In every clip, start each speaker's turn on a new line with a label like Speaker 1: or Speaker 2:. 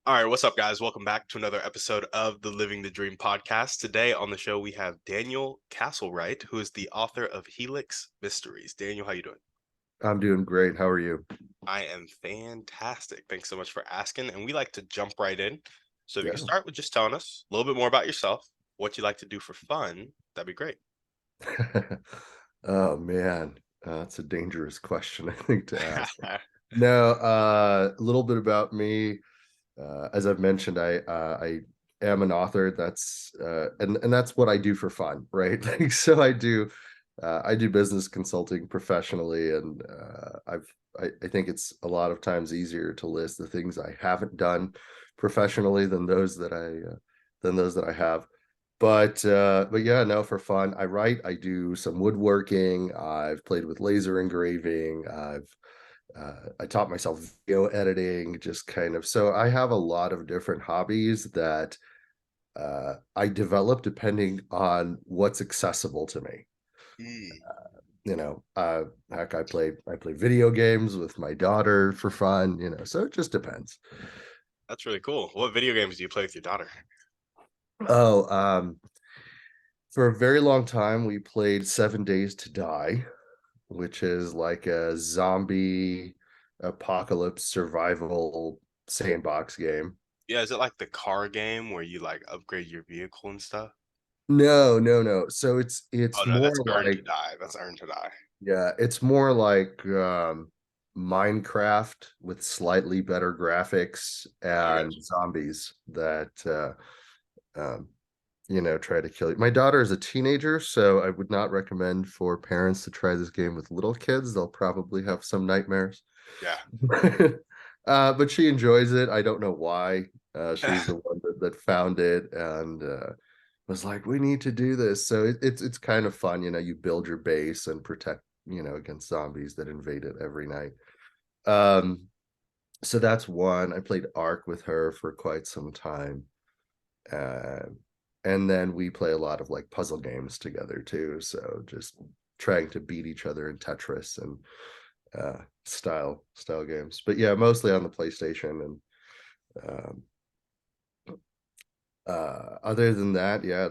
Speaker 1: All right, what's up, guys? Welcome back to another episode of the Living the Dream podcast. Today on the show, we have Daniel Castlewrite, who is the author of Helix Mysteries. Daniel, how you doing?
Speaker 2: I'm doing great. How are you?
Speaker 1: I am fantastic. Thanks so much for asking. And we like to jump right in. So if you could
Speaker 2: Yeah.
Speaker 1: start with just telling us a little bit more about yourself, what you like to do for fun, that'd be great.
Speaker 2: Oh man, that's a dangerous question, I think, to ask. No, a little bit about me. As I've mentioned, I am an author. And that's what I do for fun, right? Like, so I do business consulting professionally, and I think it's a lot of times easier to list the things I haven't done professionally than those that I have. But yeah, no, for fun. I write, I do some woodworking, I've played with laser engraving, I taught myself video editing, just kind of so I have a lot of different hobbies that I develop depending on what's accessible to me.
Speaker 1: Mm,
Speaker 2: Heck, I play video games with my daughter for fun, so it just depends.
Speaker 1: that's really cool. What video games do you play with your daughter?
Speaker 2: Oh, for a very long time, we played 7 Days to Die, which is like a zombie apocalypse survival sandbox game.
Speaker 1: Yeah, is it like the car game where you like upgrade your vehicle and stuff?
Speaker 2: No, no, no. So
Speaker 1: Oh
Speaker 2: it's
Speaker 1: no,
Speaker 2: more
Speaker 1: that's Earn to
Speaker 2: like
Speaker 1: Die. That's Earn to Die.
Speaker 2: yeah, it's more like Minecraft with slightly better graphics
Speaker 1: I got
Speaker 2: and
Speaker 1: you.
Speaker 2: zombies that um, try to kill you. My daughter is a teenager, so I would not recommend for parents to try this game with little kids. They'll probably have some nightmares.
Speaker 1: Yeah.
Speaker 2: But she enjoys it. I don't know why. She's the one that found it and was like, "We need to do this." So it's kind of fun. You build your base and protect, against zombies that invade it every night. Um, so that's one. I played Ark with her for quite some time. Uh, and then we play a lot of like puzzle games together too. So just trying to beat each other in Tetris and style games. But yeah, mostly on the PlayStation. And um, other than that, yeah,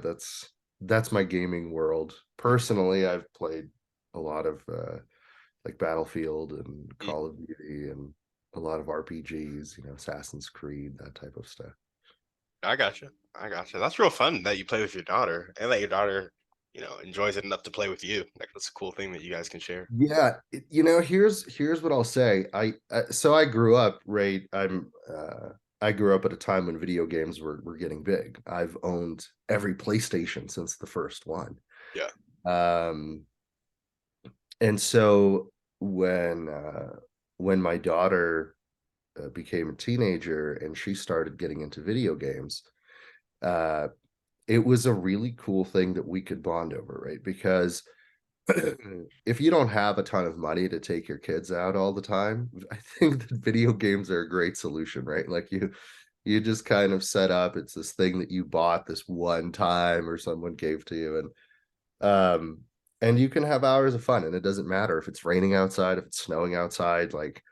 Speaker 2: that's my gaming world. Personally, I've played a lot of like Battlefield and
Speaker 1: Mm,
Speaker 2: Call of Duty and a lot of RPGs, Assassin's Creed, that type of stuff.
Speaker 1: I gotcha. I gotcha. That's real fun that you play with your daughter and that your daughter, enjoys it enough to play with you. Like that's a cool thing that you guys can share.
Speaker 2: Yeah, here's what I'll say. I grew up I grew up at a time when video games were getting big. I've owned every PlayStation since the first one.
Speaker 1: Yeah.
Speaker 2: Um, and so when my daughter became a teenager and she started getting into video games, uh, it was a really cool thing that we could bond over, right? Because if you don't have a ton of money to take your kids out all the time, I think that video games are a great solution, right? Like you just kind of set up, it's this thing that you bought this one time or someone gave to you, um and you can have hours of fun, and it doesn't matter if it's raining outside, if it's snowing outside, like,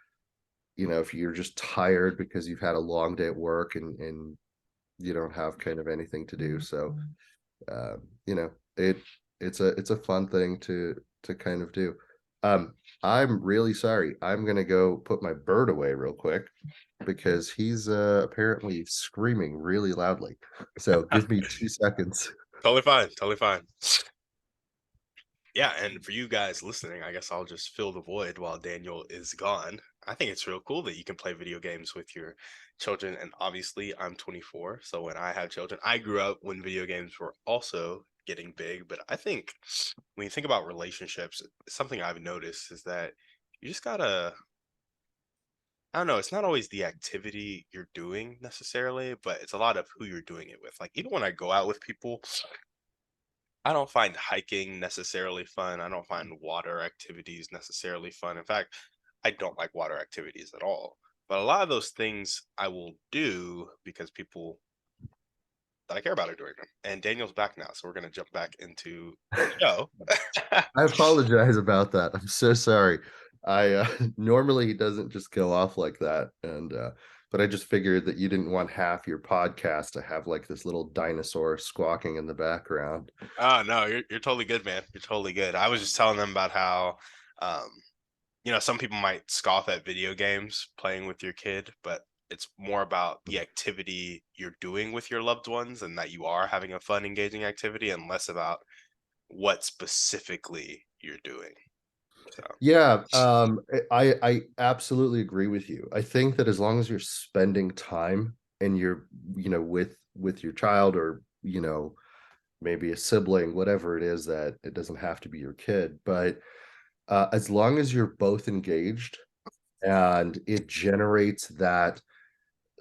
Speaker 2: if you're just tired because you've had a long day at work and you don't have kind of anything to do. So you know, it's a fun thing to kind of do. I'm really sorry. I'm gonna go put my bird away real quick because he's apparently screaming really loudly. So give me 2 seconds.
Speaker 1: Totally fine. Totally fine. Yeah, and for you guys listening, I guess I'll just fill the void while Daniel is gone. I think it's real cool that you can play video games with your children. And obviously, I'm 24. So when I have children, I grew up when video games were also getting big. But I think when you think about relationships, something I've noticed is that you just gotta, I don't know, it's not always the activity you're doing necessarily, but it's a lot of who you're doing it with. Like, even when I go out with people, I don't find hiking necessarily fun. I don't find water activities necessarily fun. In fact, I don't like water activities at all. But a lot of those things I will do because people that I care about are doing them. And Daniel's back now, so we're gonna jump back into the show.
Speaker 2: I apologize about that. I'm so sorry. I normally he doesn't just go off like that, and but I just figured that you didn't want half your podcast to have like this little dinosaur squawking in the background.
Speaker 1: Oh no, you're totally good, man. You're totally good. I was just telling them about how, um, some people might scoff at video games playing with your kid, but it's more about the activity you're doing with your loved ones and that you are having a fun, engaging activity, and less about what specifically you're doing. So
Speaker 2: Yeah, I absolutely agree with you. I think that as long as you're spending time and you're, with your child, or, maybe a sibling, whatever it is, that it doesn't have to be your kid, but as long as you're both engaged and it generates that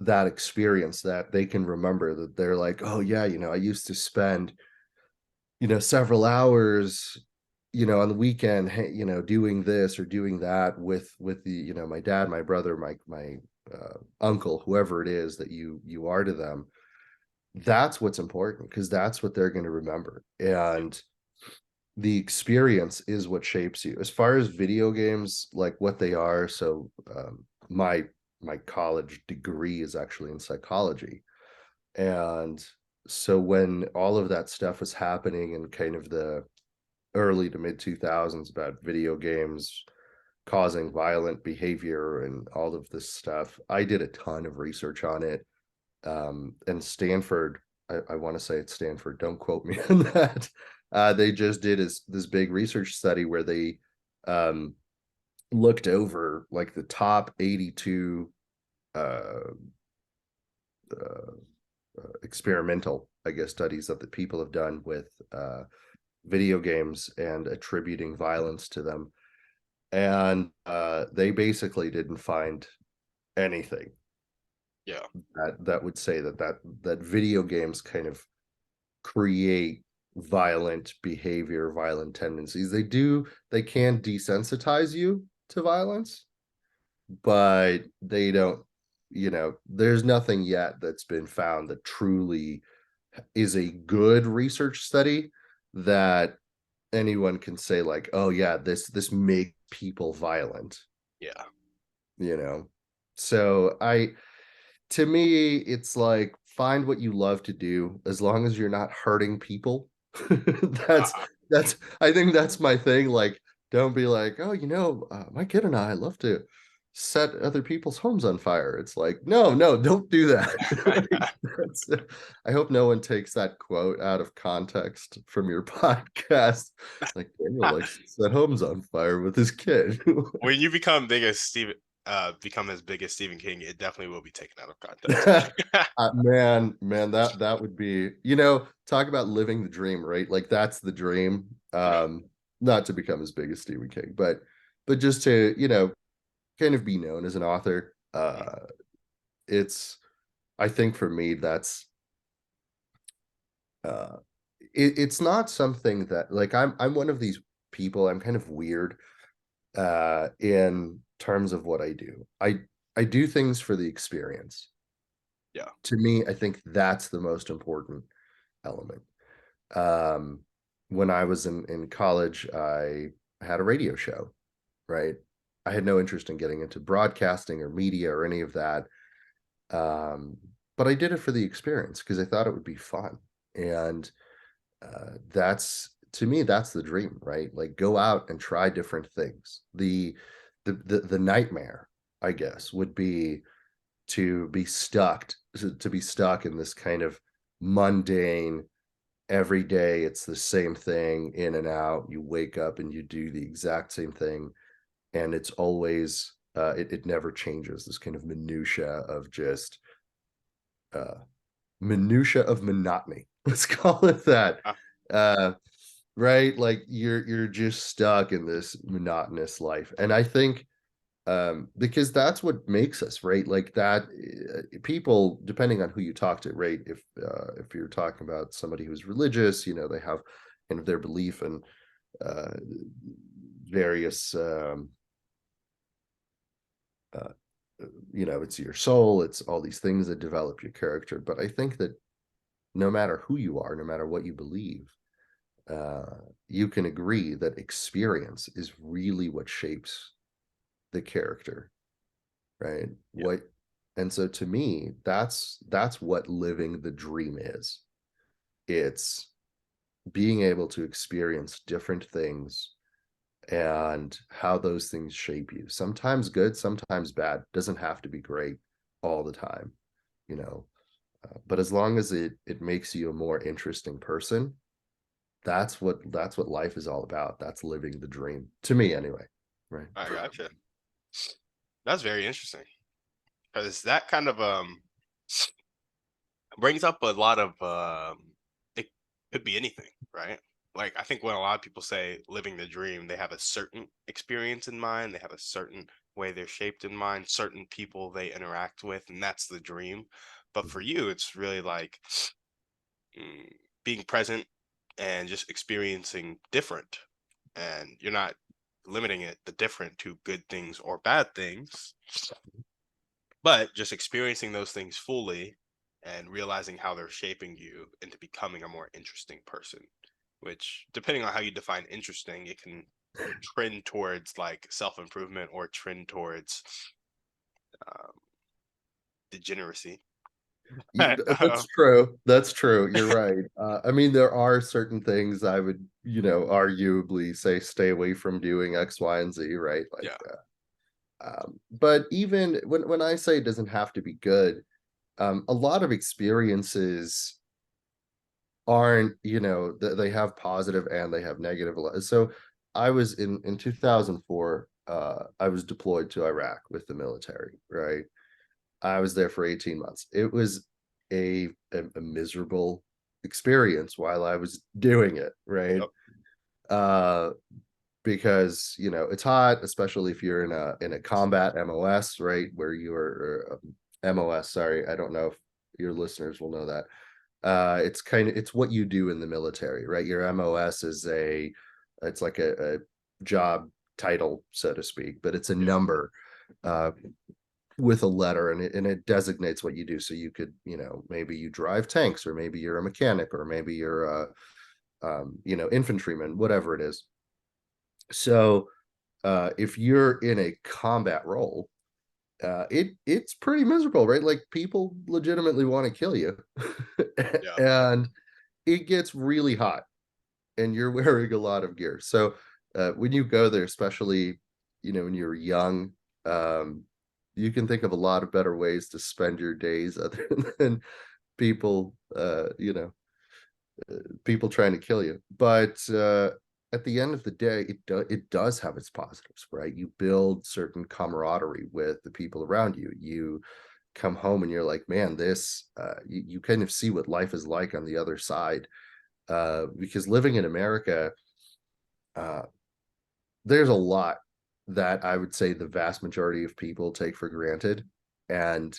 Speaker 2: experience that they can remember, that they're like, oh yeah, I used to spend, several hours, on the weekend, hey, doing this or doing that with the, my dad, my brother, my uncle, whoever it is that you are to them. That's what's important, because that's what they're going to remember. And the experience is what shapes you. As far as video games, like what they are, so my college degree is actually in psychology. And so when all of that stuff was happening in kind of the early to mid 2000s about video games causing violent behavior and all of this stuff, I did a ton of research on it. And Stanford, I want to say it's Stanford, don't quote me on that. They just did this big research study where they um, looked over like the top 82 uh, uh, experimental, I guess, studies that the people have done with video games and attributing violence to them. And they basically didn't find anything
Speaker 1: yeah,
Speaker 2: that would say that video games kind of create violent behavior, violent tendencies. They can desensitize you to violence, but they don't, there's nothing yet that's been found that truly is a good research study that anyone can say like, oh yeah, this makes people violent,
Speaker 1: yeah.
Speaker 2: you know. So I to me, it's like, find what you love to do as long as you're not hurting people. that's
Speaker 1: Uh,
Speaker 2: I think that's my thing. Like, don't be like, oh, my kid and I love to set other people's homes on fire. It's like, no, no, don't do that. That's, I hope no one takes that quote out of context from your podcast. Like, Daniel likes to set homes on fire with his kid.
Speaker 1: when you become as big as Stephen King, it definitely will be taken out of context.
Speaker 2: Man, that would be, talk about living the dream, right? Like that's the dream.
Speaker 1: Yeah,
Speaker 2: Not to become as big as Stephen King, but just to, kind of be known as an author. It's I think for me that's uh it's not something that, like, I'm one of these people, I'm kind of weird in terms of what I do. I do things for the experience.
Speaker 1: yeah,
Speaker 2: To me, I think that's the most important element. Um, when I was in college, I had a radio show, right? I had no interest in getting into broadcasting or media or any of that. But I did it for the experience because I thought it would be fun. And that's, to me, that's the dream, right? Like, go out and try different things. The nightmare, I guess, would be to be stuck in this kind of mundane, every day it's the same thing, in and out, you wake up and you do the exact same thing, and it's always it never changes, this kind of uh minutia of monotony. Let's call it that.
Speaker 1: uh,
Speaker 2: uh right, like you're just stuck in this monotonous life, and I think because that's what makes us, right, like that. People, depending on who you talk to, right, if you're talking about somebody who's religious, they have kind of their belief in uh various uh it's your soul, it's all these things that develop your character. But I think that no matter who you are, no matter what you believe, uh you can agree that experience is really what shapes the character, right?
Speaker 1: yeah.
Speaker 2: And so to me, that's what living the dream is. It's being able to experience different things and how those things shape you. Sometimes good, sometimes bad. Doesn't have to be great all the time, you know. But as long as it makes you a more interesting person, that's what life is all about. That's living the dream. To me anyway. Right.
Speaker 1: I gotcha. That's very interesting because that kind of brings up a lot of it could be anything, right? Like I think when a lot of people say living the dream, they have a certain experience in mind, they have a certain way they're shaped in mind, certain people they interact with, and that's the dream. But for you, it's really like mm, being present and just experiencing different, and you're not limiting it the different to good things or bad things, but just experiencing those things fully and realizing how they're shaping you into becoming a more interesting person, which depending on how you define interesting, it can trend towards like self-improvement or trend towards um, degeneracy.
Speaker 2: That's true. That's true. You're right. I mean, there are certain things I would, arguably say stay away from doing X, Y, and Z, right? Like,
Speaker 1: Yeah,
Speaker 2: but even when I say it doesn't have to be good, a lot of experiences aren't, they have positive and they have negative. So I was in 2004. I was deployed to Iraq with the military, right? I was there for 18 months. It was a miserable experience while I was doing it, right?
Speaker 1: yep,
Speaker 2: Uh because it's hot, especially if you're in a combat MOS, right? Where you're MOS, sorry, I don't know if your listeners will know that. It's what you do in the military, right? Your MOS is it's like a job title, so to speak, but it's a
Speaker 1: yeah,
Speaker 2: number uh with a letter, and it designates what you do. So you could, maybe you drive tanks, or maybe you're a mechanic, or maybe you're a infantryman, whatever it is. So if you're in a combat role, it's pretty miserable, right? Like, people legitimately want to kill you.
Speaker 1: yeah,
Speaker 2: And it gets really hot, and you're wearing a lot of gear. So when you go there, especially when you're young, um, you can think of a lot of better ways to spend your days other than people, people trying to kill you. But at the end of the day, it does have its positives, right? You build certain camaraderie with the people around you. You come home and you're like, man, this you kind of see what life is like on the other side. Because living in America, uh, there's a lot that I would say the vast majority of people take for granted and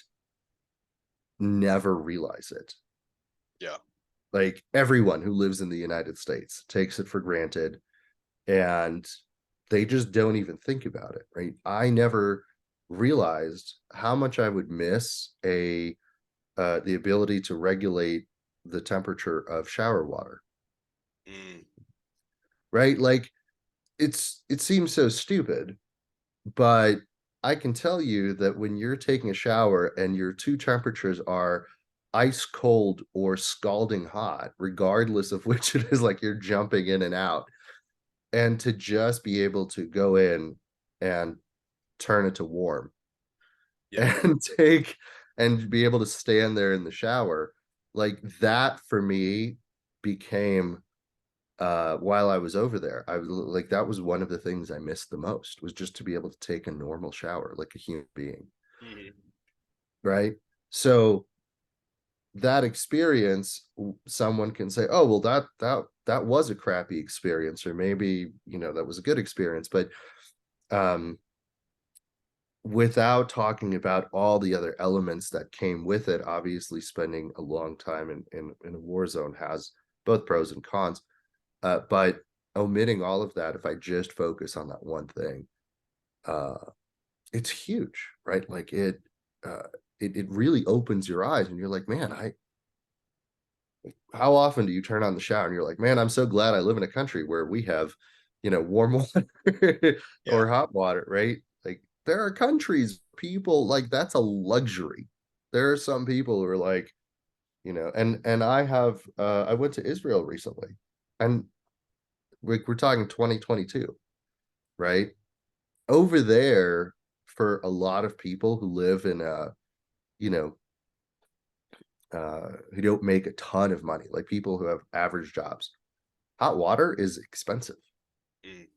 Speaker 2: never realize it.
Speaker 1: yeah.
Speaker 2: Like, everyone who lives in the United States takes it for granted, and they just don't even think about it, right? I never realized how much I would miss a the ability to regulate the temperature of shower water,
Speaker 1: Mm,
Speaker 2: right? Like, it seems so stupid, but I can tell you that when you're taking a shower and your two temperatures are ice cold or scalding hot, regardless of which it is, like, you're jumping in and out, and to just be able to go in and turn it to warm
Speaker 1: yeah,
Speaker 2: and take and be able to stand there in the shower, like, that for me became, while I was over there, I was like, that was one of the things I missed the most, was just to be able to take a normal shower like a human being,
Speaker 1: mhm,
Speaker 2: right? So that experience, someone can say, oh, well, that was a crappy experience, or maybe that was a good experience, but um without talking about all the other elements that came with it. Obviously, spending a long time in a war zone has both pros and cons, but omitting all of that, if I just focus on that one thing, uh it's huge, right? Like, uh it really opens your eyes, and you're like, man, I how often do you turn on the shower and you're like, man, I'm so glad I live in a country where we have warm water
Speaker 1: yeah,
Speaker 2: or hot water, right? Like, there are countries, people like that's a luxury. There are some people who are like, and I went to Israel recently, and we're talking 2022, right? Over there, for a lot of people who live in you know, who don't make a ton of money, like people who have average jobs, hot water is expensive,
Speaker 1: Mm,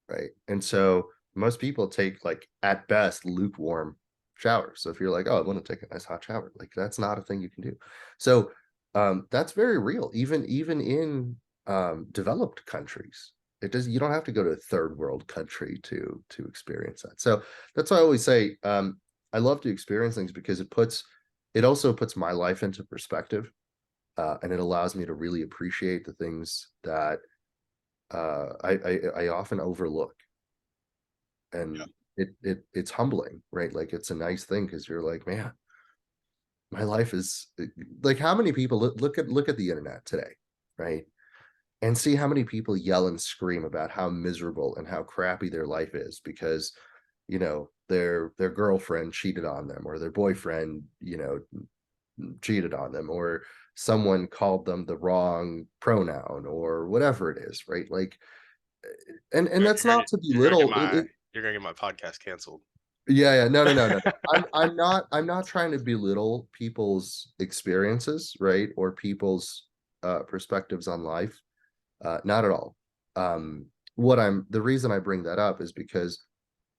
Speaker 2: right? And so most people take like at best lukewarm showers. So if you're like, oh, I want to take a nice hot shower, like that's not a thing you can do. So that's very real, even in developed countries. It does, you don't have to go to a third world country to experience that. So that's why I always say I love to experience things because it also puts my life into perspective, and it allows me to really appreciate the things that I often overlook,
Speaker 1: yeah,
Speaker 2: and it's humbling, right? Like it's a nice thing because you're like, man, my life is like how many people look at the internet today, right? And see how many people yell and scream about how miserable and how crappy their life is because their girlfriend cheated on them or their boyfriend cheated on them or someone called them the wrong pronoun or whatever it is, right? Like and that's
Speaker 1: you're gonna
Speaker 2: not to
Speaker 1: you're gonna get
Speaker 2: belittle
Speaker 1: my you're gonna get my podcast canceled.
Speaker 2: yeah, yeah. No, no, no, no. I'm not trying to belittle people's experiences, right? Or people's perspectives on life. Not at all. The reason I bring that up is because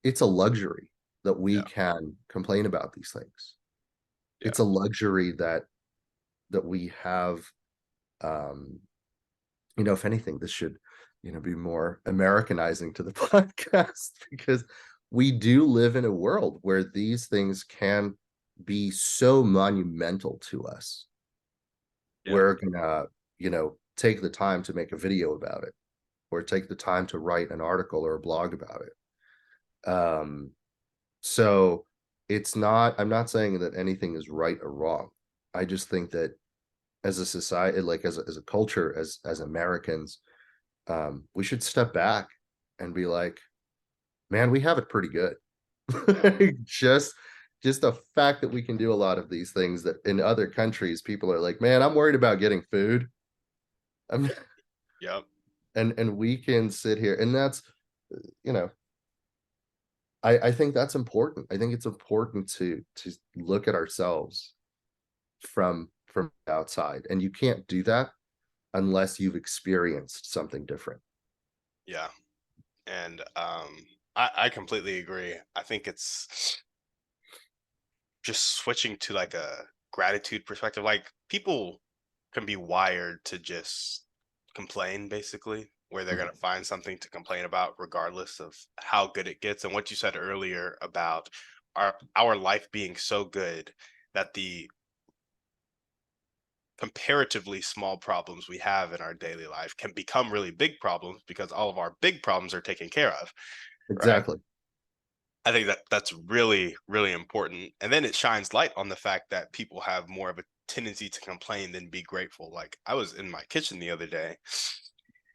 Speaker 2: it's a luxury that we
Speaker 1: Yeah,
Speaker 2: can complain about these things.
Speaker 1: yeah,
Speaker 2: It's a luxury that we have. Um, if anything, this should, be more Americanizing to the podcast because we do live in a world where these things can be so monumental to us.
Speaker 1: yeah.
Speaker 2: We're gonna, take the time to make a video about it or take the time to write an article or a blog about it. So I'm not saying that anything is right or wrong. I just think that as a society, like as a culture, as Americans, we should step back and be like, man, we have it pretty good. just just the fact that we can do a lot of these things that in other countries people are like, man, I'm worried about getting food. I'm,
Speaker 1: Yep.
Speaker 2: and we can sit here and that's you know I think that's important. I think it's important to look at ourselves from outside, and you can't do that unless you've experienced something different.
Speaker 1: Yeah. And I completely agree. I think it's just switching to like a gratitude perspective. Like people can be wired to just complain basically, where they're
Speaker 2: Mhm.
Speaker 1: going to find something to complain about regardless of how good it gets. And what you said earlier about our life being so good that the comparatively small problems we have in our daily life can become really big problems because all of our big problems are taken care of, right?
Speaker 2: Exactly.
Speaker 1: I think that that's really, really important. And then it shines light on the fact that people have more of a tendency to complain than be grateful. Like I was in my kitchen the other day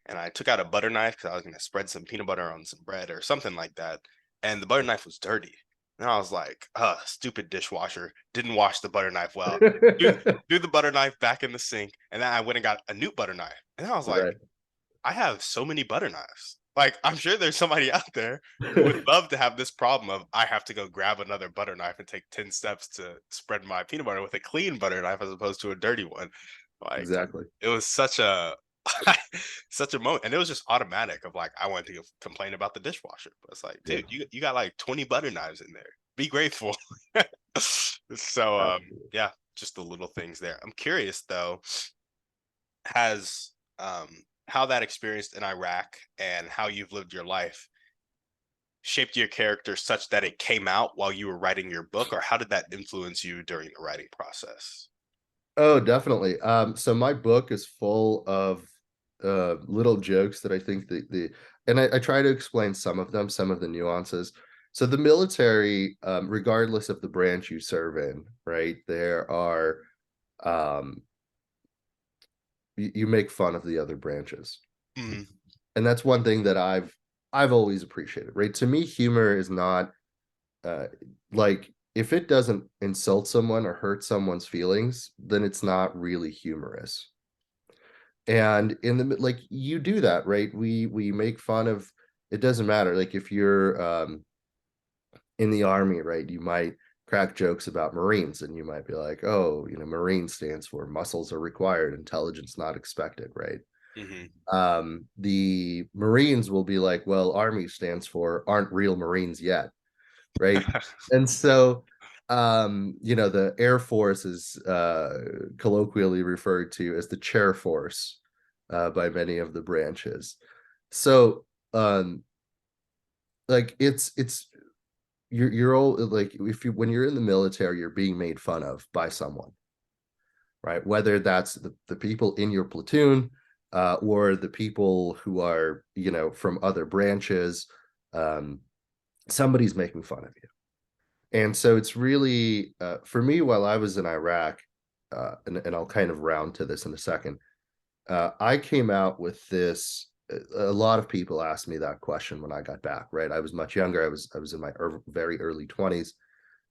Speaker 1: and I took out a butter knife because I was going to spread some peanut butter on some bread or something like that. And the butter knife was dirty. And I was like, stupid dishwasher. Didn't wash the butter knife well. Do, do the butter knife back in the sink. And then I went and got a new butter knife. And I was like,
Speaker 2: Right.
Speaker 1: I have so many butter knives. Like, I'm sure there's somebody out there who would love to have this problem of I have to go grab another butter knife and take 10 steps to spread my peanut butter with a clean butter knife as opposed to a dirty one. Like,
Speaker 2: Exactly.
Speaker 1: it was such a such a moment. And it was just automatic of like, I wanted to complain about the dishwasher. But it's like,
Speaker 2: Yeah.
Speaker 1: dude, you got like 20 butter knives in there. Be grateful. So
Speaker 2: Absolutely.
Speaker 1: yeah, just the little things there. I'm curious though, has how that experience in Iraq and how you've lived your life shaped your character such that it came out while you were writing your book, or how did that influence you during the writing process?
Speaker 2: Oh, definitely. So my book is full of little jokes that I think and I try to explain some of the nuances. So the military, regardless of the branch you serve in, right, there are you make fun of the other branches.
Speaker 1: Mm,
Speaker 2: And that's one thing that I've I've always appreciated, right? To me, humor is not uh like if it doesn't insult someone or hurt someone's feelings, then it's not really humorous. And in the like you do that, right? We make fun of, it doesn't matter. Like if you're in the army, right? You might crack jokes about Marines and you might be like, oh, Marine stands for muscles are required, intelligence not expected, right?
Speaker 1: Hmm.
Speaker 2: The Marines will be like, well, Army stands for aren't real Marines yet, right? And so the Air Force is colloquially referred to as the chair force by many of the branches. So um like it's you're all like, if you when you're in the military, you're being made fun of by someone, right? Whether that's the people in your platoon, or the people who are, from other branches. um Somebody's making fun of you. And so it's really, for me, while I was in Iraq, and I'll kind of round to this in a second, I came out with this. A lot of people asked me that question when I got back, right? I was much younger. I was in my very early 20s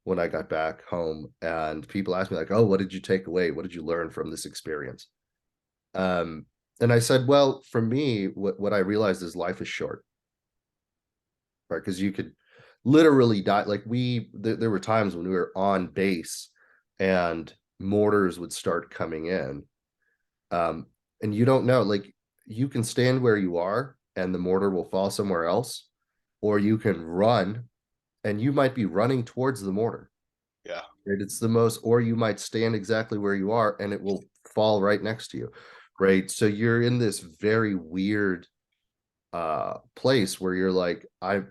Speaker 2: when I got back home, and people asked me like, "Oh, what did you take away? What did you learn from this experience?" Um, and I said, "Well, for me, what I realized is life is short, right? Because you could literally die. Like there were times when we were on base, and mortars would start coming in, um, and you don't know. Like you can stand where you are, and the mortar will fall somewhere else, or you can run, and you might be running towards the mortar.
Speaker 1: Yeah.
Speaker 2: Right? It's the most, or you might stand exactly where you are, and it will fall right next to you, right? So you're in this very weird place where you're like, I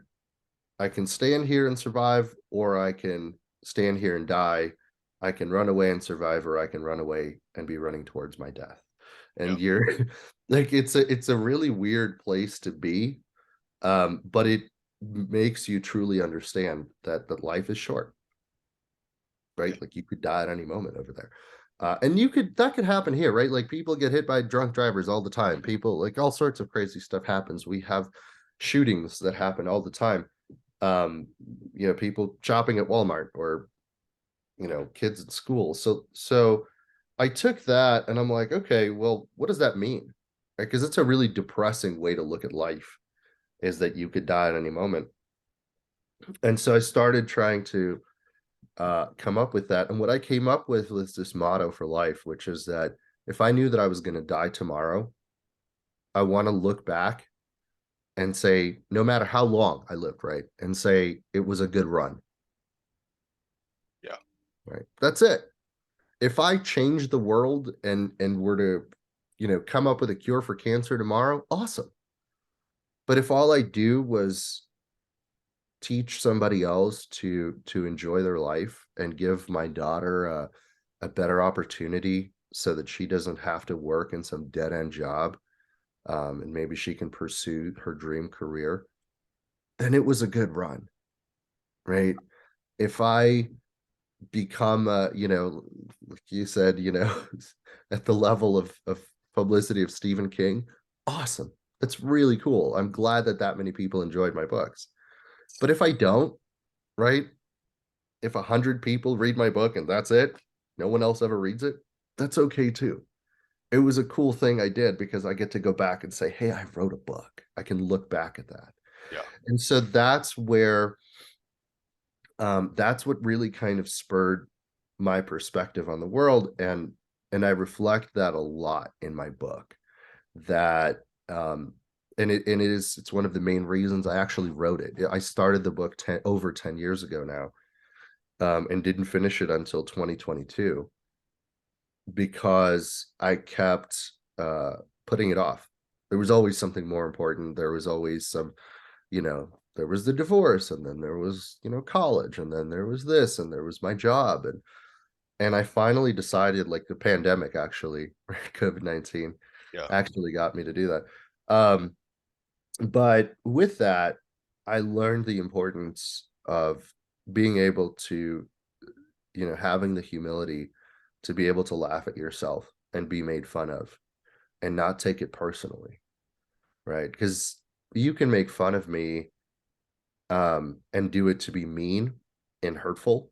Speaker 2: can stand here and survive, or I can stand here and die. I can run away and survive, or I can run away and be running towards my death.
Speaker 1: Yeah.
Speaker 2: And you're like, it's a really weird place to be. But it makes you truly understand that life is short,
Speaker 1: Yeah.
Speaker 2: right? Like you could die at any moment over there. And that could happen here, right? Like people get hit by drunk drivers all the time. People, like, all sorts of crazy stuff happens. We have shootings that happen all the time. um People shopping at Walmart, or kids at school. So I took that and I'm like, okay, well, what does that mean? Right? Because it's a really depressing way to look at life, is that you could die at any moment. And so I started trying to come up with that. And what I came up with was this motto for life, which is that if I knew that I was going to die tomorrow, I want to look back and say, no matter how long I lived, right, and say it was a good run.
Speaker 1: Yeah.
Speaker 2: Right, that's it. If I change the world and were to, come up with a cure for cancer tomorrow, awesome. But if all I do was teach somebody else to enjoy their life and give my daughter a better opportunity so that she doesn't have to work in some dead end job, and maybe she can pursue her dream career, then it was a good run, right? If I become like you said, at the level of publicity of Stephen King, awesome. That's really cool. I'm glad that many people enjoyed my books. But if I don't, right? If 100 people read my book and that's it, no one else ever reads it, that's okay too. It was a cool thing I did because I get to go back and say, hey, I wrote a book. I can look back at that.
Speaker 1: Yeah.
Speaker 2: And so that's what really kind of spurred my perspective on the world. And I reflect that a lot in my book. That it's one of the main reasons I actually wrote it. I started the book over 10 years ago now, and didn't finish it until 2022 because I kept putting it off. There was always something more important. There was always there was the divorce, and then there was, college, and then there was this, and there was my job. And I finally decided, like the pandemic actually, COVID-19
Speaker 1: Yeah.
Speaker 2: actually got me to do that. But with that, I learned the importance of being able to, having the humility to be able to laugh at yourself, and be made fun of, and not take it personally, right? Because, you can make fun of me and do it to be mean and hurtful,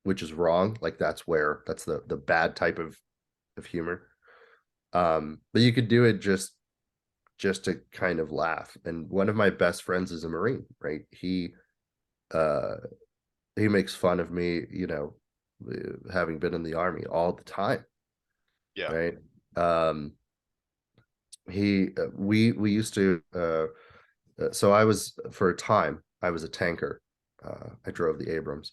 Speaker 2: which is wrong. Like that's the bad type of humor. But you could do it just to kind of laugh. And one of my best friends is a Marine, right? Uh he makes fun of me, having been in the army all the time,
Speaker 1: Yeah.
Speaker 2: right? Um he we used to so I was for a time I was a tanker. I drove the Abrams.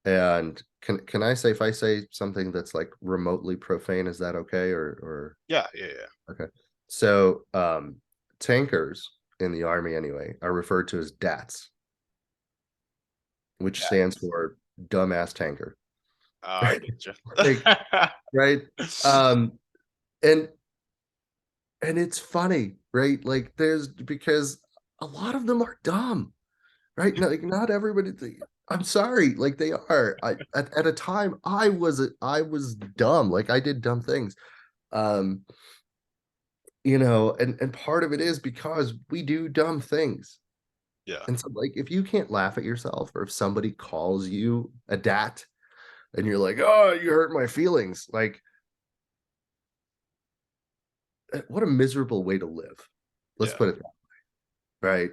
Speaker 2: And can I say, if I say something that's like remotely profane, is that okay? Or
Speaker 1: Yeah. Yeah. Yeah.
Speaker 2: okay. So tankers in the army anyway are referred to as DATs, which stands
Speaker 1: That's,
Speaker 2: for dumbass tanker.
Speaker 1: I get
Speaker 2: Like,
Speaker 1: you.
Speaker 2: right? Um and and it's funny, right? Like there's because a lot of them are dumb, right? No, like not everybody. I'm sorry, like they are. At a time I was dumb, like I did dumb things. Um, and part of it is because we do dumb things.
Speaker 1: Yeah.
Speaker 2: And so, like, if you can't laugh at yourself, or if somebody calls you a dat, and you're like, "Oh, you hurt my feelings," like, what a miserable way to live. Let's
Speaker 1: Yeah.
Speaker 2: put it right?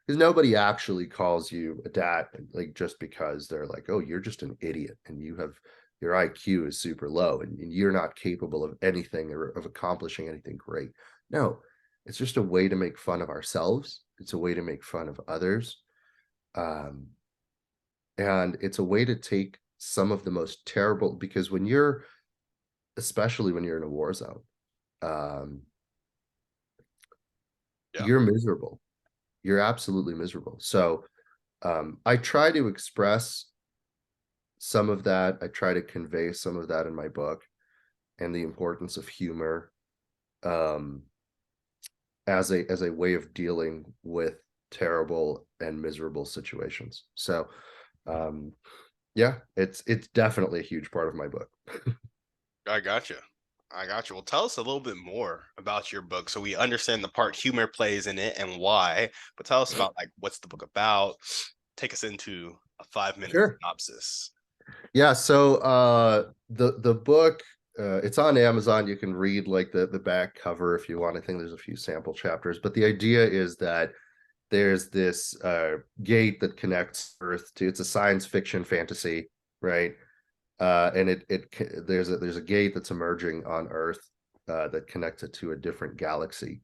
Speaker 2: Because nobody actually calls you a dat like just because they're like, oh, you're just an idiot and you have your IQ is super low and you're not capable of anything or of accomplishing anything great. No, it's just a way to make fun of ourselves. It's a way to make fun of others. Um, and it's a way to take some of the most terrible because especially when you're in a war zone, um,
Speaker 1: Yeah.
Speaker 2: you're miserable. You're absolutely miserable. So I try to express some of that. I try to convey some of that in my book and the importance of humor um, as a way of dealing with terrible and miserable situations. So um, yeah, it's definitely a huge part of my book.
Speaker 1: I gotcha. I gotcha. Well, tell us a little bit more about your book so we understand the part humor plays in it and why. But tell us about like what's the book about? Take us into a 5 minute
Speaker 2: Sure.
Speaker 1: synopsis.
Speaker 2: Yeah, so the book it's on Amazon. You can read like the back cover if you want. I think there's a few sample chapters, but the idea is that there's this gate that connects Earth to it's a science fiction fantasy, right? And there's a gate that's emerging on Earth that connects it to a different galaxy.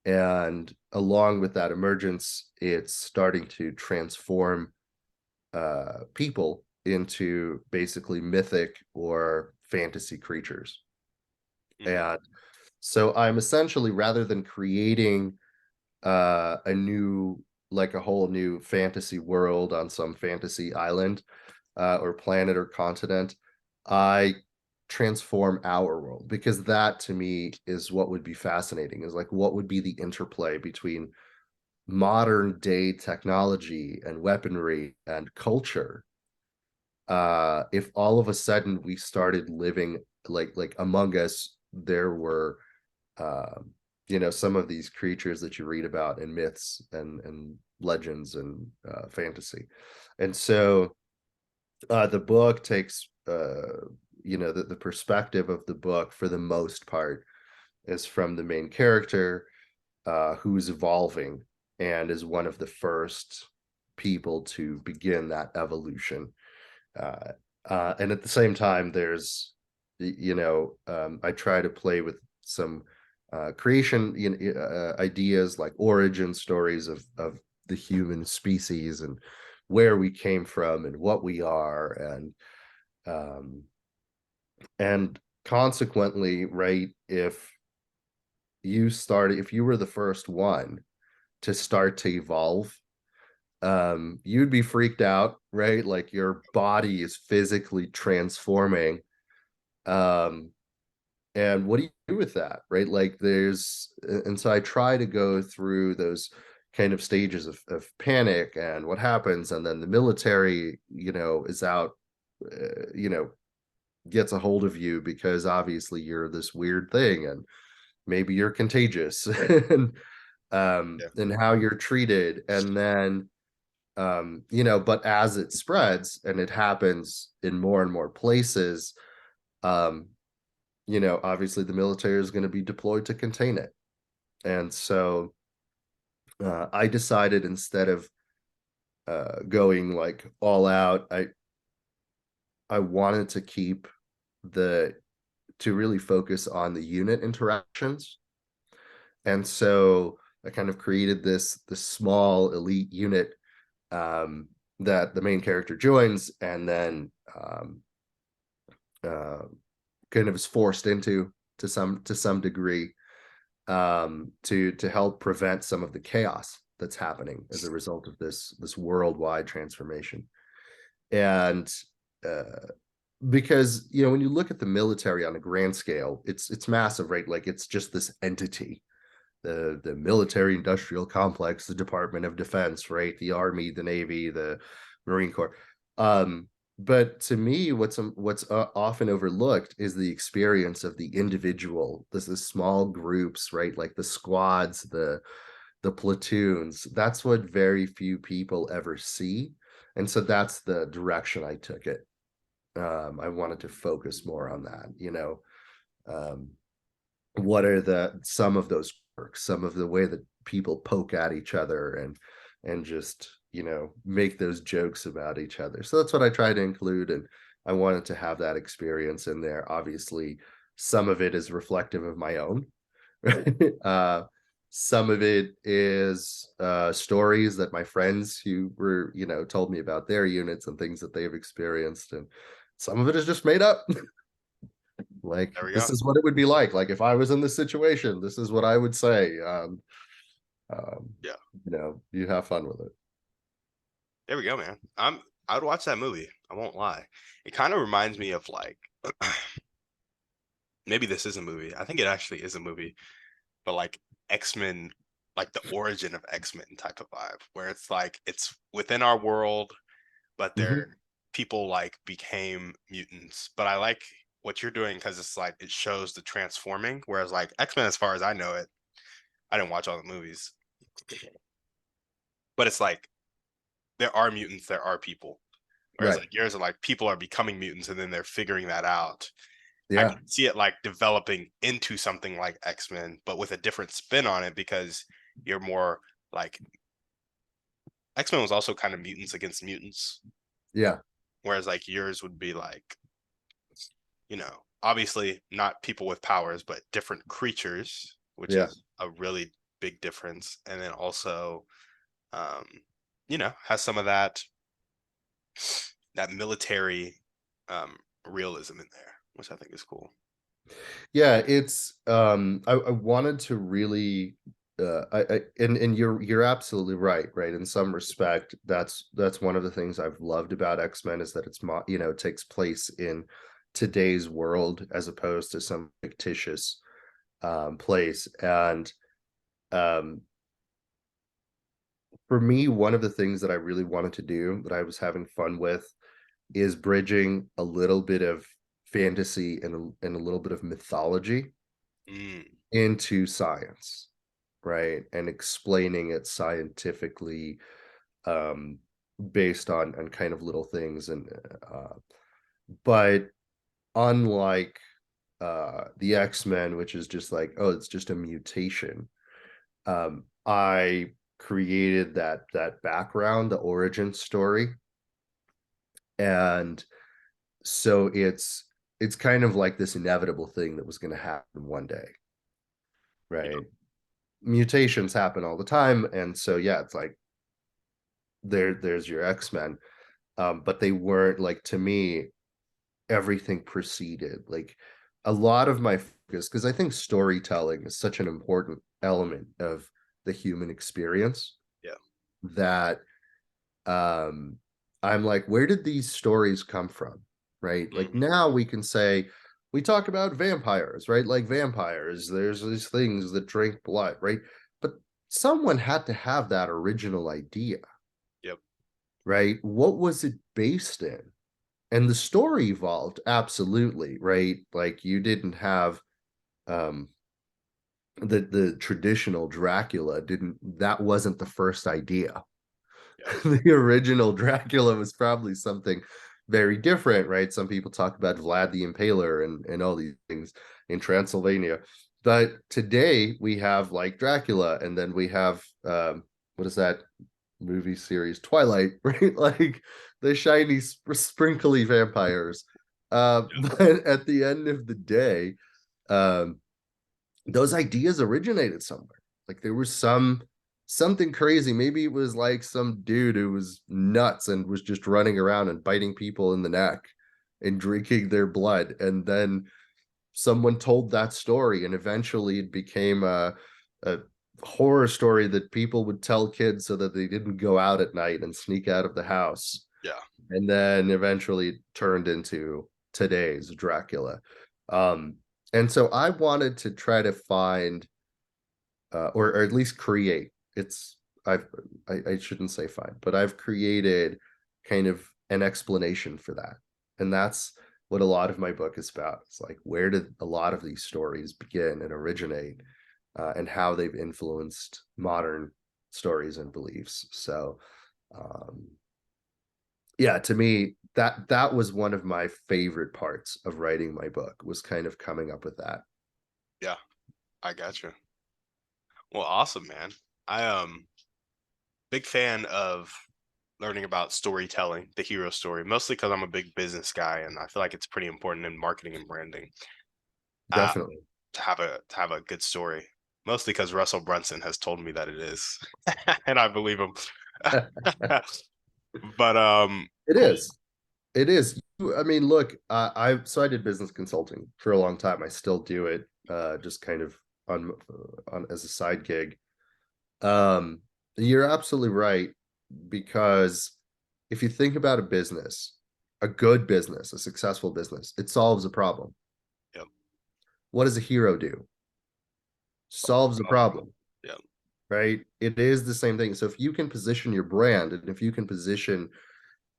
Speaker 2: And along with that emergence, it's starting to transform people into basically mythic or fantasy creatures.
Speaker 1: Mm,
Speaker 2: And so I'm essentially, rather than creating a new, like a whole new fantasy world on some fantasy island or planet or continent, I transform our world because that to me is what would be fascinating is like what would be the interplay between modern day technology and weaponry and culture if all of a sudden we started living like among us there were um some of these creatures that you read about in myths and legends and fantasy. And so the book takes the perspective of the book for the most part is from the main character who's evolving and is one of the first people to begin that evolution. uh, and at the same time I try to play with some creation ideas like origin stories of the human species and where we came from and what we are um, and consequently, right, if you were the first one to start to evolve, you'd be freaked out, right? Like your body is physically transforming. Um, and what do you do with that, right? Like and so I try to go through those kind of stages of panic and what happens, and then the military, is out, you know, gets a hold of you because obviously you're this weird thing and maybe you're contagious. And
Speaker 1: Yeah.
Speaker 2: and how you're treated. And then, but as it spreads and it happens in more and more places, um, obviously the military is going to be deployed to contain it. And so I decided, instead of going like all out, I wanted to keep the to really focus on the unit interactions. And so I kind of created this small elite unit, um, that the main character joins, and then uh, kind of is forced into, to some degree, to help prevent some of the chaos that's happening as a result of this worldwide transformation. And uh, because when you look at the military on a grand scale, it's massive, right? Like, it's just this entity, the military industrial complex, the Department of Defense, right? The Army, the Navy, the Marine Corps. Um, but to me, what's often overlooked is the experience of the individual. This is small groups, right? Like the squads, the platoons. That's what very few people ever see, and so that's the direction I took it. I wanted to focus more on that. Um, what are some of those quirks, some of the way that people poke at each other, and just make those jokes about each other. So that's what I try to include, and I wanted to have that experience in there. Obviously, some of it is reflective of my own. Some of it is stories that my friends who were told me about their units and things that they've experienced, and some of it is just made up. Like,
Speaker 1: There we
Speaker 2: this
Speaker 1: go.
Speaker 2: is what it would be like if I was in this situation, this is what I would say.
Speaker 1: Yeah.
Speaker 2: You have fun with it.
Speaker 1: There we go, man. I would watch that movie. I won't lie. It kind of reminds me of like maybe this is a movie. I think it actually is a movie, but like X-Men, like the origin of X-Men type of vibe, where it's like it's within our world, but
Speaker 2: Mhm.
Speaker 1: they're people like became mutants. But I like what you're doing because it's like it shows the transforming. Whereas like X-Men, as far as I know it, I didn't watch all the movies, but it's like there are mutants, there are people. Whereas
Speaker 2: Right.
Speaker 1: like yours are like people are becoming mutants and then they're figuring that out. I
Speaker 2: Yeah.
Speaker 1: can see it like developing into something like X-Men, but with a different spin on it because you're more like X-Men was also kind of mutants against mutants,
Speaker 2: Yeah.
Speaker 1: whereas like yours would be like, obviously not people with powers, but different creatures, which
Speaker 2: Yeah.
Speaker 1: is a really big difference. And then also, um, has some of that military realism in there, which I think is cool.
Speaker 2: Yeah. It's I wanted to really and you're absolutely right, right? In some respect, that's one of the things I've loved about X-Men, is that it takes place in today's world as opposed to some fictitious place. And um for me, one of the things that I really wanted to do, that I was having fun with, is bridging a little bit of fantasy and a little bit of mythology
Speaker 1: Mm,
Speaker 2: into science, right? And explaining it scientifically, um, based on kind of little things. And but unlike the X-Men, which is just like, oh, it's just a mutation, I created that background, the origin story. And so it's kind of like this inevitable thing that was going to happen one day,
Speaker 1: yeah,
Speaker 2: right? Mutations happen all the time, and so yeah, it's like there's your X-Men. But they weren't, like, to me, everything preceded like a lot of my focus, because I think storytelling is such an important element of the human experience,
Speaker 1: yeah.
Speaker 2: that um I'm like, where did these stories come from? Right? Like,
Speaker 1: Hmm.
Speaker 2: now we can say, we talk about vampires, right? Like, vampires, there's these things that drink blood, right? But someone had to have that original idea,
Speaker 1: Yep.
Speaker 2: right? What was it based in? And the story evolved, absolutely, right? Like, you didn't have um the traditional Dracula didn't, that wasn't the first idea.
Speaker 1: Yeah.
Speaker 2: The original Dracula was probably something very different, right? Some people talk about Vlad the Impaler and all these things in Transylvania. But today we have like Dracula, and then we have what is that movie series? Twilight, right? Like the shiny, sprinkly vampires. But at the end of the day, um, those ideas originated somewhere. Like there was something crazy. Maybe it was like some dude who was nuts and was just running around and biting people in the neck and drinking their blood. And then someone told that story, and eventually it became a horror story that people would tell kids so that they didn't go out at night and sneak out of the house.
Speaker 1: Yeah.
Speaker 2: And then eventually it turned into today's Dracula. Um, and so I wanted to try to find or at least create. It's I've I shouldn't say find, but I've created kind of an explanation for that, and that's what a lot of my book is about. It's like, where did a lot of these stories begin and originate, and how they've influenced modern stories and beliefs. So, um, yeah, to me, that was one of my favorite parts of writing my book, was kind of coming up with that.
Speaker 1: Yeah. I gotcha. Well, awesome, man. I big fan of learning about storytelling, the hero story, mostly because I'm a big business guy and I feel like it's pretty important in marketing and branding. Uh,
Speaker 2: Definitely.
Speaker 1: to have a good story. Mostly because Russell Brunson has told me that it is, and I believe him. But
Speaker 2: It
Speaker 1: cool.
Speaker 2: is. It is. I mean, look, I did business consulting for a long time. I still do it, just kind of on as a side gig. Um, you're absolutely right, because if you think about a business, a good business, a successful business, it solves a problem.
Speaker 1: Yep.
Speaker 2: What does a hero do?
Speaker 1: Solve the
Speaker 2: Solves a
Speaker 1: problem.
Speaker 2: problem,
Speaker 1: Yep.
Speaker 2: right? It is the same thing. So if you can position your brand, and if you can position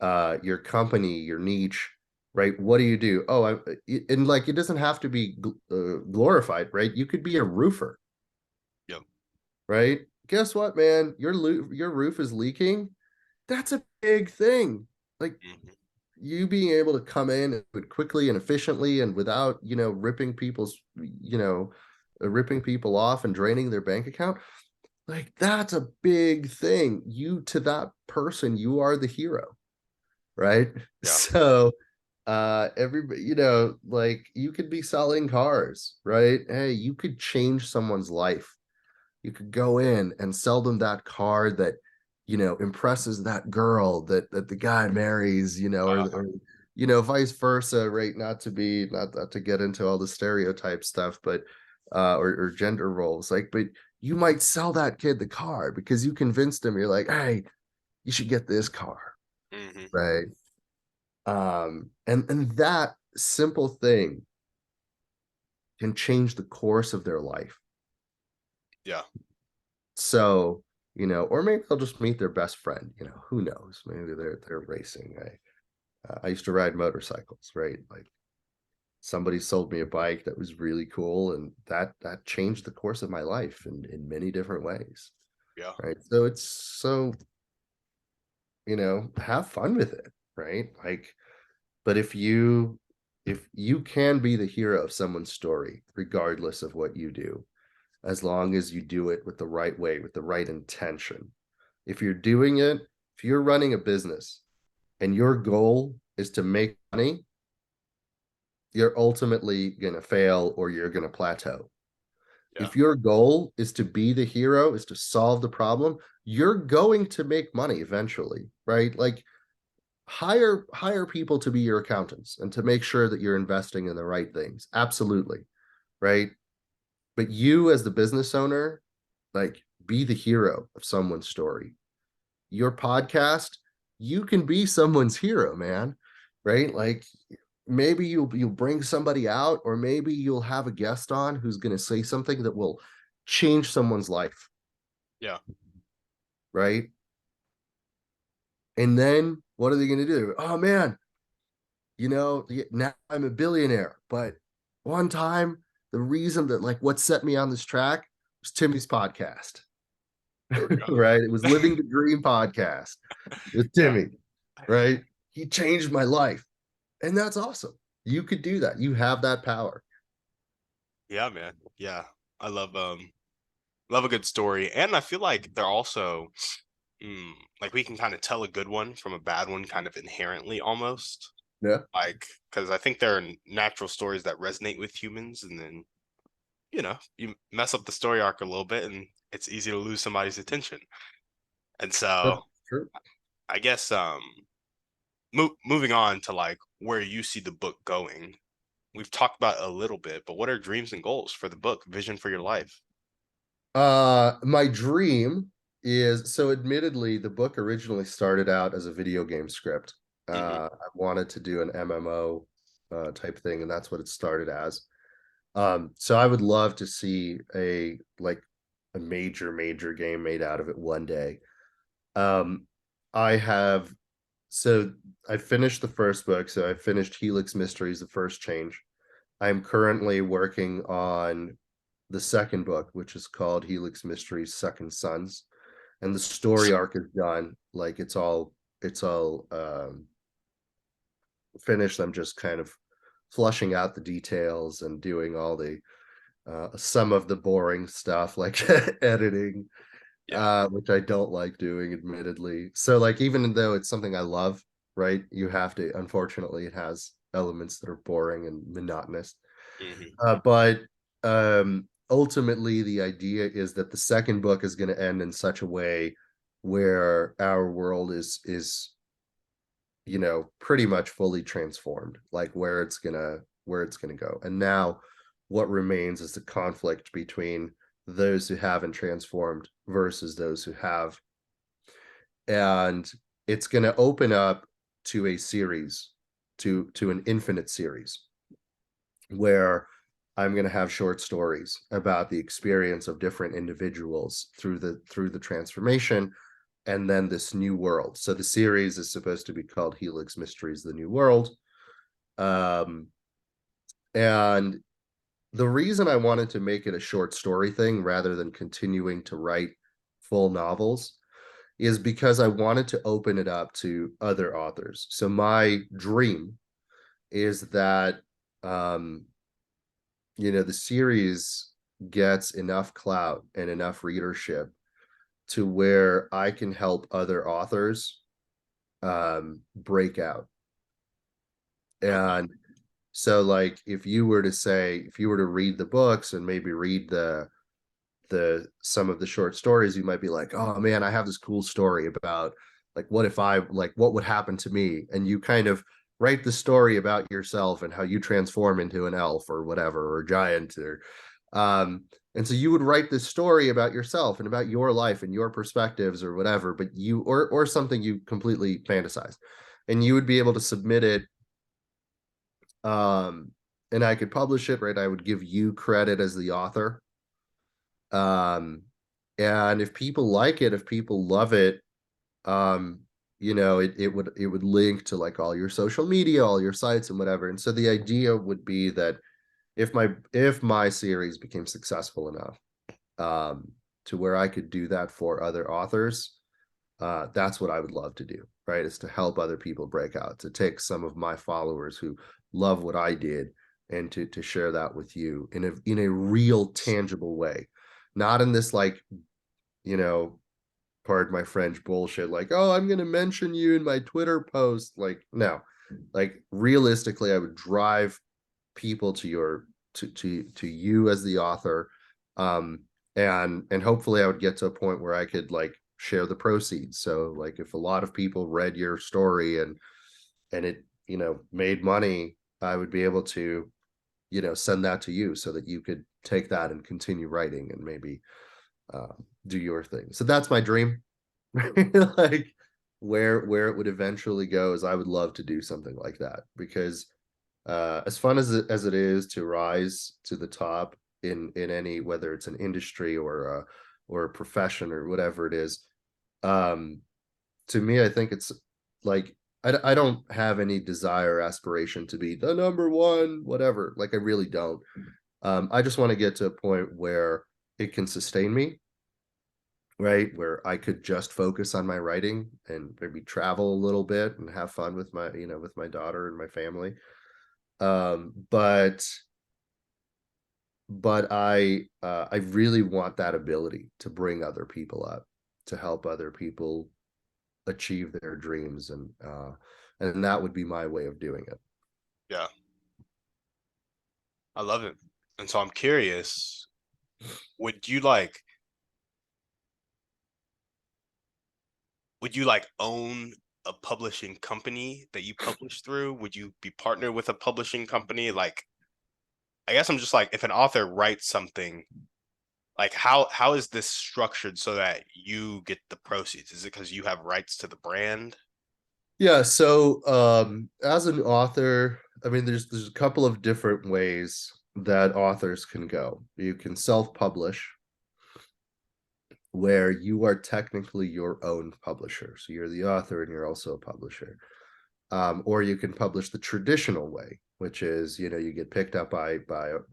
Speaker 2: your company, your niche, right? What do? Oh, and like it doesn't have to be glorified, right? You could be a roofer,
Speaker 1: Yep.
Speaker 2: right? Guess what, man? Your roof is leaking. That's a big thing. Like
Speaker 1: Hmm.
Speaker 2: you being able to come in quickly and efficiently and without, ripping people off and draining their bank account. Like that's a big thing. You, to that person, you are the hero, right?
Speaker 1: Yeah.
Speaker 2: So everybody, like you could be selling cars, right? Hey, you could change someone's life. You could go in and sell them that car that, impresses that girl that the guy marries, or vice versa, right? Not to get into all the stereotype stuff, but or gender roles, like, but you might sell that kid the car because you convinced him. You're like, hey, you should get this car,
Speaker 1: Hmm.
Speaker 2: right? And that simple thing can change the course of their life.
Speaker 1: Yeah.
Speaker 2: So, or maybe they'll just meet their best friend, who knows? Maybe they're racing, right? I used to ride motorcycles, right? Like somebody sold me a bike that was really cool, and that changed the course of my life in many different ways,
Speaker 1: Yeah.
Speaker 2: right? So it's so, have fun with it, right? Like, but if you can be the hero of someone's story, regardless of what you do, as long as you do it with the right way, with the right intention. If you're doing it, if you're running a business and your goal is to make money, you're ultimately going to fail or you're going to plateau.
Speaker 1: Yeah.
Speaker 2: If your goal is to be the hero, is to solve the problem, you're going to make money eventually, right? Like hire people to be your accountants and to make sure that you're investing in the right things. Absolutely, right? But you as the business owner, like be the hero of someone's story. Your podcast, you can be someone's hero, man. Right? Like maybe you'll bring somebody out, or maybe you'll have a guest on who's going to say something that will change someone's life,
Speaker 1: Yeah.
Speaker 2: right? And then what are they going to do? Oh man, now I'm a billionaire, but one time the reason that like what set me on this track was Timmy's podcast.
Speaker 1: There we go.
Speaker 2: Right? It was Living the Dream podcast with
Speaker 1: Yeah.
Speaker 2: Timmy, right? He changed my life. And that's awesome. You could do that. You have that power.
Speaker 1: Yeah, man. Yeah. I love a good story. And I feel like they're also like we can kind of tell a good one from a bad one kind of inherently almost.
Speaker 2: Yeah.
Speaker 1: Like, because I think they're natural stories that resonate with humans, and then you mess up the story arc a little bit, and it's easy to lose somebody's attention. And
Speaker 2: That's
Speaker 1: so,
Speaker 2: true.
Speaker 1: I guess moving on to like where you see the book going. We've talked about it a little bit, but what are dreams and goals for the book, vision for your life?
Speaker 2: My dream is, so admittedly, the book originally started out as a video game script.
Speaker 1: Hmm.
Speaker 2: I wanted to do an MMO type thing, and that's what it started as. So I would love to see a major game made out of it one day. Um, I have so I finished the first book, so I finished Helix Mysteries, the first change. I'm currently working on the second book, which is called Helix Mysteries Second Sons. And the story arc is done. Like it's all finished. I'm just kind of flushing out the details and doing all the some of the boring stuff like editing,
Speaker 1: Yeah.
Speaker 2: which I don't like doing, admittedly. So like even though it's something I love, right? You have to, unfortunately, it has elements that are boring and monotonous.
Speaker 1: Hmm.
Speaker 2: But ultimately, the idea is that the second book is going to end in such a way where our world is pretty much fully transformed, like where it's gonna go. And now, what remains is the conflict between those who haven't transformed versus those who have, and it's going to open up to a series, to an infinite series where I'm going to have short stories about the experience of different individuals through the transformation and then this new world. So the series is supposed to be called Helix Mysteries: The New World. Um and the reason I wanted to make it a short story thing rather than continuing to write full novels is because I wanted to open it up to other authors. So my dream is that um the series gets enough clout and enough readership to where I can help other authors break out.
Speaker 1: Okay.
Speaker 2: And so like if you were to read the books and maybe read the some of the short stories, you might be like, oh man, I have this cool story about like what would happen to me, and you kind of write the story about yourself and how you transform into an elf or whatever, or giant, or and so you would write this story about yourself and about your life and your perspectives or whatever, but or something you completely fantasize, and you would be able to submit it, um and I could publish it, right? I would give you credit as the author. um and if people like it, if people love it, um it would link to like all your social media, all your sites and whatever. And so the idea would be that if my series became successful enough, um to where I could do that for other authors, that's what I would love to do, right? Is to help other people break out, to take some of my followers who love what I did and to share that with you in a real tangible way, not in this like, you know, pardon my French bullshit, like, oh, I'm gonna mention you in my Twitter post. Like, no, like realistically, I would drive people to you as the author, um and hopefully I would get to a point where I could like share the proceeds. So like if a lot of people read your story and it made money, I would be able to send that to you so that you could take that and continue writing and maybe uh, do your thing. So that's my dream. Like where it would eventually go is I would love to do something like that, because as fun as it is to rise to the top in any, whether it's an industry or a profession or whatever it is, um to me I think it's like I don't have any desire or aspiration to be the number one whatever, like I really don't. I just want to get to a point where it can sustain me, right? Where I could just focus on my writing and maybe travel a little bit and have fun with my, with my daughter and my family. But I really want that ability to bring other people up, to help other people achieve their dreams, and that would be my way of doing it.
Speaker 1: Yeah, I love it. And so I'm curious, would you like would you like own a publishing company that you publish through? Would you be partnered with a publishing company? Like, I guess I'm just like, if an author writes something, like how is this structured so that you get the proceeds? Is it because you have rights to the brand?
Speaker 2: Yeah, so as an author, I mean, there's a couple of different ways that authors can go. You can self-publish, where you are technically your own publisher. So you're the author and you're also a publisher. Or you can publish the traditional way, which is, you get picked up by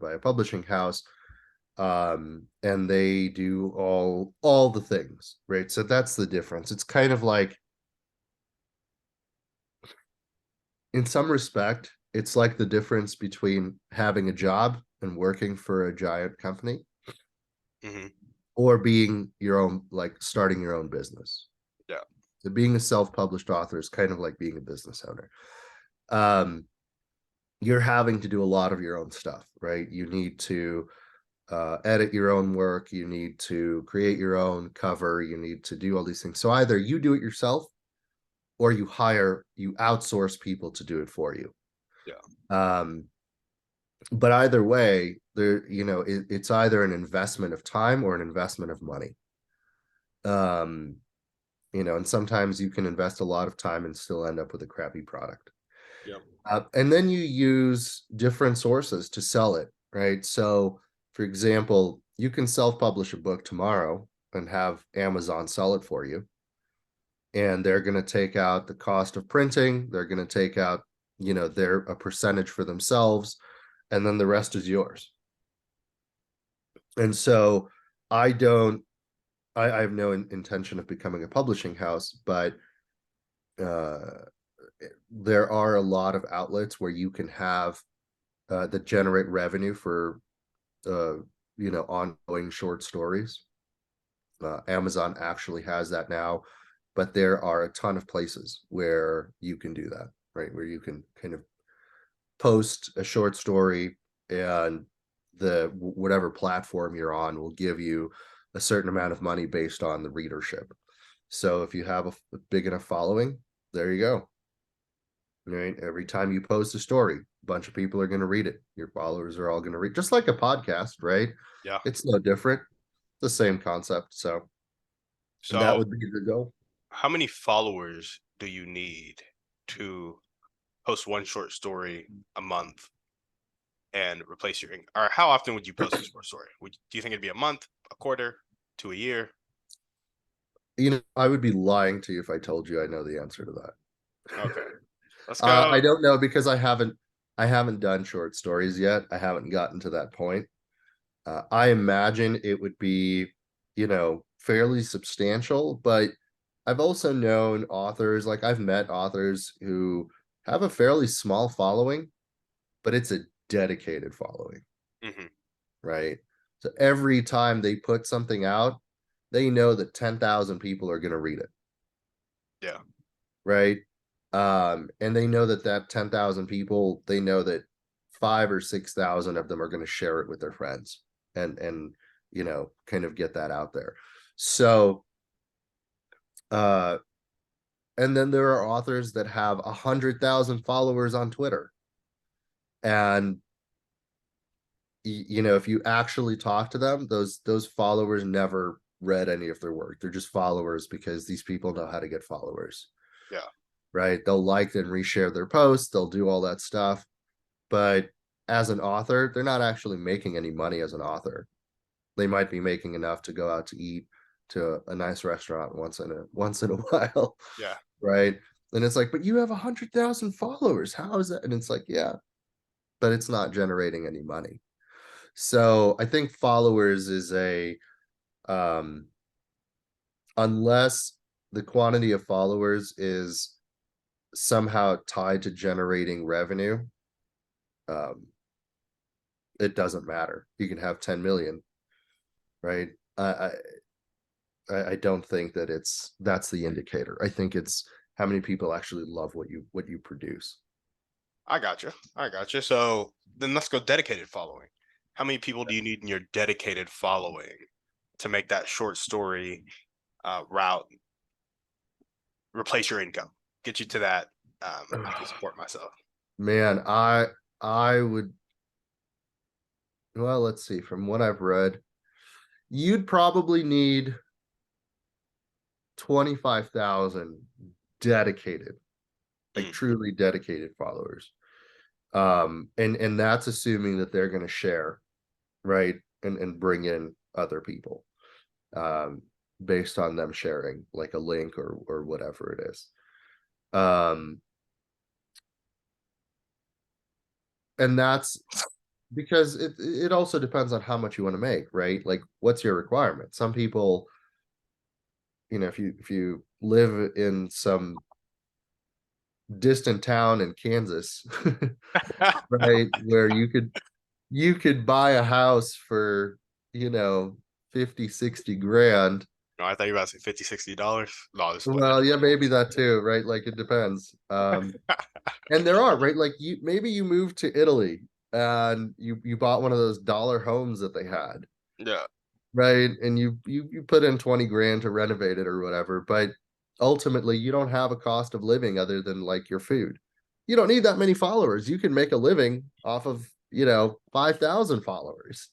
Speaker 2: a publishing house, and they do all the things, right? So that's the difference. It's kind of like, in some respect, it's like the difference between having a job and working for a giant company,
Speaker 1: Hmm.
Speaker 2: or being your own, like starting your own business.
Speaker 1: Yeah.
Speaker 2: So being a self-published author is kind of like being a business owner. Um, you're having to do a lot of your own stuff, right? You need to edit your own work. You need to create your own cover. You need to do all these things. So either you do it yourself, or you outsource people to do it for you.
Speaker 1: Yeah.
Speaker 2: Um, but either way, it's either an investment of time or an investment of money. Um, and sometimes you can invest a lot of time and still end up with a crappy product.
Speaker 1: Yeah.
Speaker 2: And then you use different sources to sell it, right? So, for example, you can self-publish a book tomorrow and have Amazon sell it for you. And they're going to take out the cost of printing. They're going to take out, their a percentage for themselves, and then the rest is yours. And so I don't, I have no intention of becoming a publishing house, but uh, there are a lot of outlets where you can have that generate revenue for uh, ongoing short stories. Amazon actually has that now, but there are a ton of places where you can do that, right? Where you can kind of post a short story, and the whatever platform you're on will give you a certain amount of money based on the readership. So if you have a big enough following, there you go. Right? Every time you post a story, a bunch of people are going to read it. Your followers are all going to read, just like a podcast, right?
Speaker 1: Yeah.
Speaker 2: It's no different. The same concept. So that
Speaker 1: So
Speaker 2: would be the goal.
Speaker 1: how many followers do you need to post one short story a month and replace your or how often would you post a short story? Do you think it'd be a month, a quarter, to a year?
Speaker 2: I would be lying to you if I told you I know the answer to that.
Speaker 1: Okay. Let's
Speaker 2: I
Speaker 1: go.
Speaker 2: don't know, because I haven't done short stories yet. I haven't gotten to that point. I imagine it would be, fairly substantial, but I've also known authors, like I've met authors who have a fairly small following, but it's a dedicated following,
Speaker 1: Hmm.
Speaker 2: right? So every time they put something out, they know that 10,000 people are going to read it,
Speaker 1: Yeah.
Speaker 2: right? And they know that 10,000 people, they know that 5 or 6,000 of them are going to share it with their friends, and kind of get that out there. So, uh, and then there are authors that have 100,000 followers on Twitter, and if you actually talk to them, those followers never read any of their work. They're just followers because these people know how to get followers,
Speaker 1: Yeah.
Speaker 2: right? They'll like and reshare their posts, they'll do all that stuff, but as an author, they're not actually making any money as an author. They might be making enough to go out to eat to a nice restaurant once in a while,
Speaker 1: Yeah.
Speaker 2: right? And it's like, but you have 100,000 followers. How is that? And it's like, yeah, but it's not generating any money. So I think followers is um unless the quantity of followers is somehow tied to generating revenue, um, it doesn't matter. You can have 10 million, right? I don't think that that's the indicator. I think it's how many people actually love what you produce.
Speaker 1: I gotcha. I gotcha. So then let's go dedicated following. How many people do you need in your dedicated following to make that short story route replace your income, get you to that? I can support myself.
Speaker 2: Man, I would, well, let's see, from what I've read, you'd probably need 25,000 dedicated, like
Speaker 1: Mm,
Speaker 2: truly dedicated followers. And that's assuming that they're going to share, right? And bring in other people, um, based on them sharing like a link or whatever it is. Um, and that's because it also depends on how much you want to make, right? Like what's your requirement? Some people, if you live in some distant town in Kansas, right, where you could buy a house for, you know, 50, 60 grand.
Speaker 1: no, I thought you were about to say 50, $60. No, just playing.
Speaker 2: Well, yeah, maybe that too, right? Like it depends. And there are, right? Like you maybe you moved to Italy and you bought one of those dollar homes that they had,
Speaker 1: Yeah.
Speaker 2: right? And you put in 20 grand to renovate it or whatever, but ultimately you don't have a cost of living other than like your food. You don't need that many followers. You can make a living off of, 5,000 followers.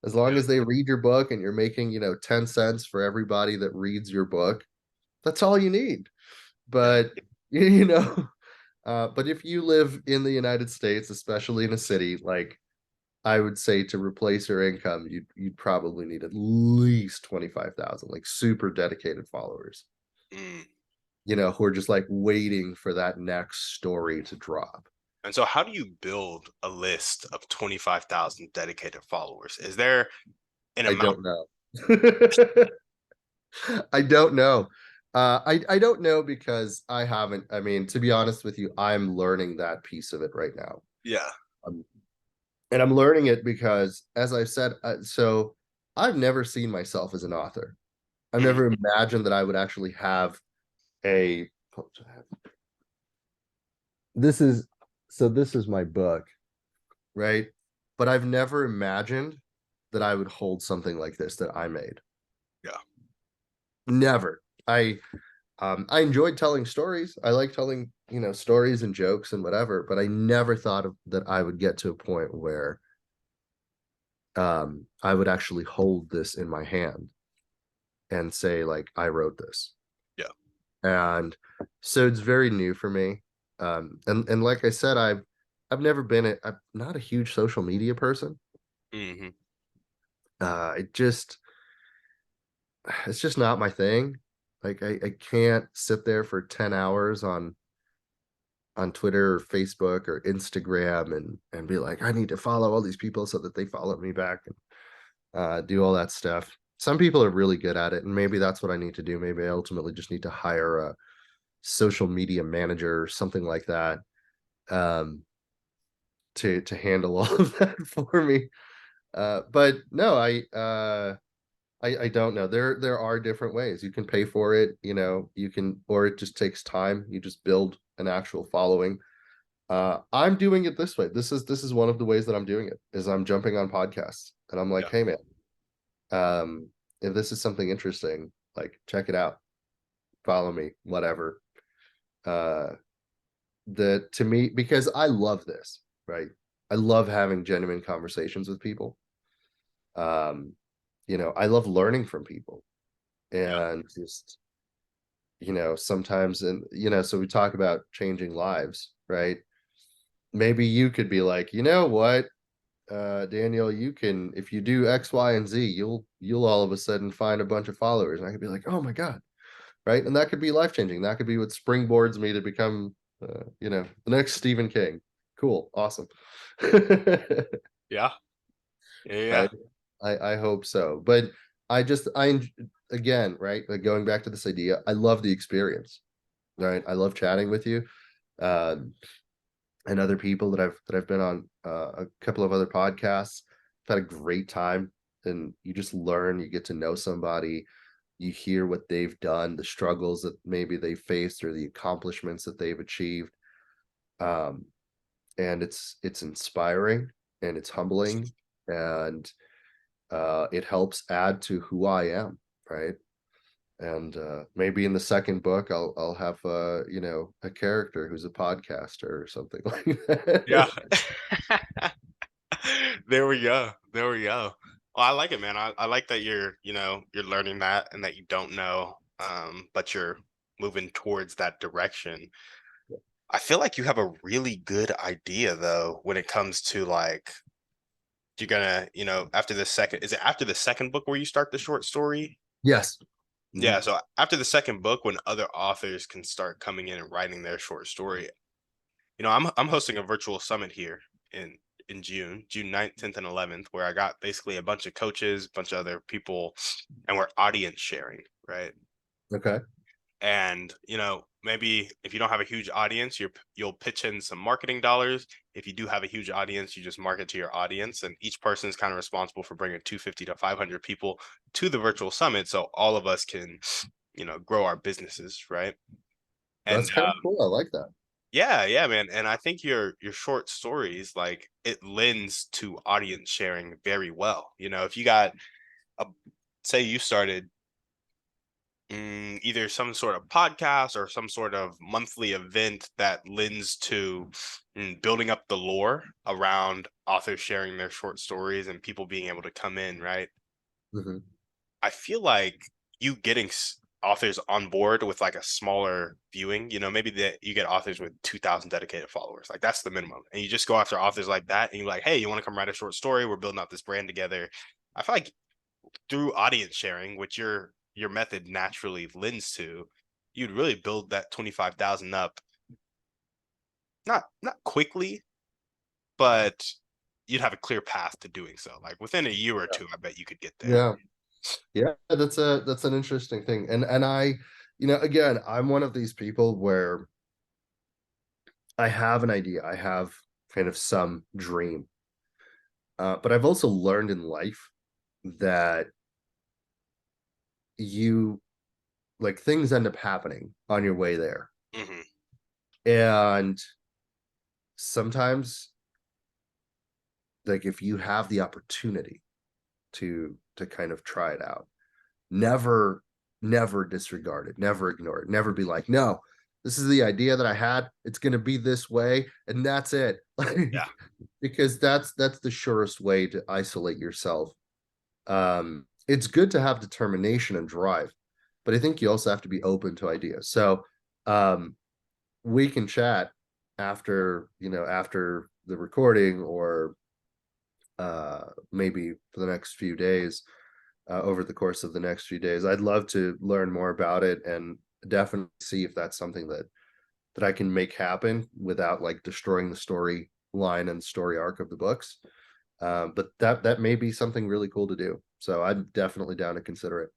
Speaker 2: As long
Speaker 1: Yeah.
Speaker 2: as they read your book and you're making, 10 cents for everybody that reads your book, that's all you need.
Speaker 1: Yeah.
Speaker 2: But you know, but if you live in the United States, especially in a city, like I would say to replace your income, you'd probably need at least 25,000, like super dedicated followers,
Speaker 1: Mm.
Speaker 2: who are just like waiting for that next story to drop.
Speaker 1: And so, how do you build a list of 25,000 dedicated followers? Is there an
Speaker 2: I
Speaker 1: amount?
Speaker 2: don't know. I don't know. I don't know because I haven't. I mean, to be honest with you, I'm learning that piece of it right now.
Speaker 1: Yeah.
Speaker 2: Um, and I'm learning it because, as I've said, so I've never seen myself as an author. I've
Speaker 1: Mm,
Speaker 2: never imagined that I would actually have a. This is this is my book, right? But I've never imagined that I would hold something like this that I made.
Speaker 1: yeah.
Speaker 2: Never. I enjoyed telling stories. I like telling, stories and jokes and whatever, but I never thought that I would get to a point where I would actually hold this in my hand and say like I wrote this.
Speaker 1: Yeah.
Speaker 2: And so it's very new for me. And like I said, I've never been I'm not a huge social media person.
Speaker 1: Hmm.
Speaker 2: It just it's just not my thing. Like I can't sit there for 10 hours on Twitter or Facebook or Instagram and be like, I need to follow all these people so that they follow me back and do all that stuff. Some people are really good at it, and maybe that's what I need to do. Maybe I ultimately just need to hire a social media manager or something like that, um, to handle all of that for me. But no, I don't know. There are different ways. You can pay for it, you can, or it just takes time. You just build an actual following. I'm doing it this way. This is one of the ways that I'm doing it is I'm jumping on podcasts and I'm like,
Speaker 1: Yeah.
Speaker 2: hey man, um, if this is something interesting, like check it out, follow me, whatever. Uh, the to me because I love this, right? I love having genuine conversations with people. Um, I love learning from people
Speaker 1: Yeah.
Speaker 2: and just sometimes and so we talk about changing lives, right? Maybe you could be like, you know what, Daniel, you can, if you do X, Y, and Z, you'll all of a sudden find a bunch of followers. And I could be like, oh my God, right? And that could be life changing. That could be what springboards me to become, the next Stephen King. Cool, awesome.
Speaker 1: Yeah. Yeah.
Speaker 2: right? I hope so. But again, right? Like going back to this idea, I love the experience, right? I love chatting with you. Uh, and other people that I've been on a couple of other podcasts. I've had a great time, and you just learn, you get to know somebody, you hear what they've done, the struggles that maybe they faced or the accomplishments that they've achieved. Um, and it's inspiring and it's humbling, and it helps add to who I am, right? And maybe in the second book I'll have a character who's a podcaster or something like
Speaker 1: Yeah.
Speaker 2: that.
Speaker 1: There we go. There we go. Well, I like it, man. I like that you're learning that and that you don't know, but you're moving towards that direction. I feel like you have a really good idea though when it comes to like you're gonna, after the second, is it after the second book where you start the short story?
Speaker 2: Yes.
Speaker 1: Yeah,
Speaker 2: Mhm.
Speaker 1: so after the second book, when other authors can start coming in and writing their short story, I'm hosting a virtual summit here in June 9th, 10th, and 11th, where I got basically a bunch of coaches, a bunch of other people, and we're audience sharing, right?
Speaker 2: Okay.
Speaker 1: And maybe if you don't have a huge audience, you'll pitch in some marketing dollars. If you do have a huge audience, you just market to your audience, and each person is kind of responsible for bringing 250 to 500 people to the virtual summit, so all of us can grow our businesses, right? And
Speaker 2: That's kind of cool. I like that.
Speaker 1: yeah, yeah, man. And I think your short stories, like, it lends to audience sharing very well. If you got a say you started either some sort of podcast or some sort of monthly event that lends to building up the lore around authors sharing their short stories and people being able to come in, right?
Speaker 2: Mhm.
Speaker 1: I feel like you getting authors on board with like a smaller viewing, maybe that you get authors with 2,000 dedicated followers, like that's the minimum, and you just go after authors like that, and you're like, hey, you want to come write a short story? We're building out this brand together. I feel like through audience sharing, which your method naturally lends to, you'd really build that 25,000 up, not quickly, but you'd have a clear path to doing so. Like within a year or two, I bet you could get there.
Speaker 2: Yeah. Yeah, that's an interesting thing. And again, I'm one of these people where I have an idea, I have kind of some dream. But I've also learned in life that you like things end up happening on your way there.
Speaker 1: Hmm.
Speaker 2: And sometimes, like, if you have the opportunity to kind of try it out, never never disregard it, never ignore it, never be like, no, this is the idea that I had, it's going to be this way and that's it.
Speaker 1: Yeah,
Speaker 2: Because that's the surest way to isolate yourself. It's good to have determination and drive, but I think you also have to be open to ideas. So um we can chat after the recording, or maybe for the next few days, over the course of the next few days. I'd love to learn more about it and definitely see if that's something that I can make happen without like destroying the story line and story arc of the books. But that may be something really cool to do. So I'm definitely down to consider it.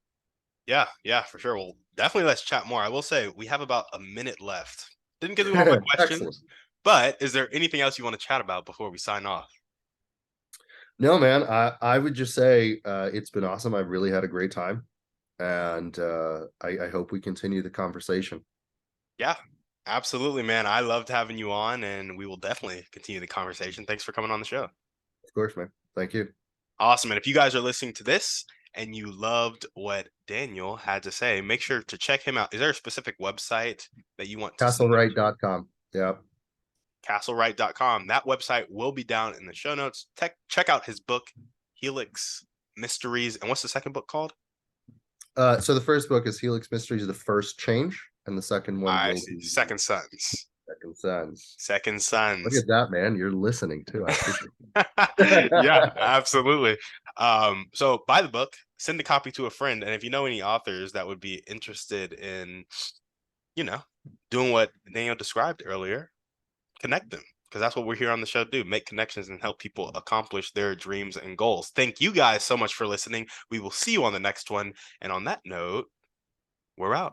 Speaker 1: yeah, yeah, for sure. Well, definitely let's chat more. I will say we have about a minute left. Didn't get through all my
Speaker 2: Excellent.
Speaker 1: questions, but is there anything else you want to chat about before we sign off?
Speaker 2: No, man, I would just say it's been awesome. I've really had a great time, and I hope we continue the conversation.
Speaker 1: Yeah, absolutely, man. I loved having you on, and we will definitely continue the conversation. Thanks for coming on the show.
Speaker 2: Of course, man. Thank you.
Speaker 1: Awesome. And if you guys are listening to this and you loved what Daniel had to say, make sure to check him out. Is there a specific website that you want to send them to?
Speaker 2: Castlewrite.com. Yeah.
Speaker 1: Castlewrite.com. That website will be down in the show notes. Check out his book, Helix Mysteries. And what's the second book called?
Speaker 2: So the first book is Helix Mysteries, the first change, and the second one
Speaker 1: I
Speaker 2: will
Speaker 1: see.
Speaker 2: be
Speaker 1: Second Sons.
Speaker 2: Second Sons.
Speaker 1: Second
Speaker 2: Look
Speaker 1: Sons.
Speaker 2: at that, man. You're listening too. I appreciate
Speaker 1: Yeah,
Speaker 2: it.
Speaker 1: absolutely. So buy the book, send a copy to a friend, and if you know any authors that would be interested in, you know, doing what Daniel described earlier, connect them. because that's what we're here on the show to do, make connections and help people accomplish their dreams and goals. Thank you guys so much for listening. We will see you on the next one. And on that note, we're out.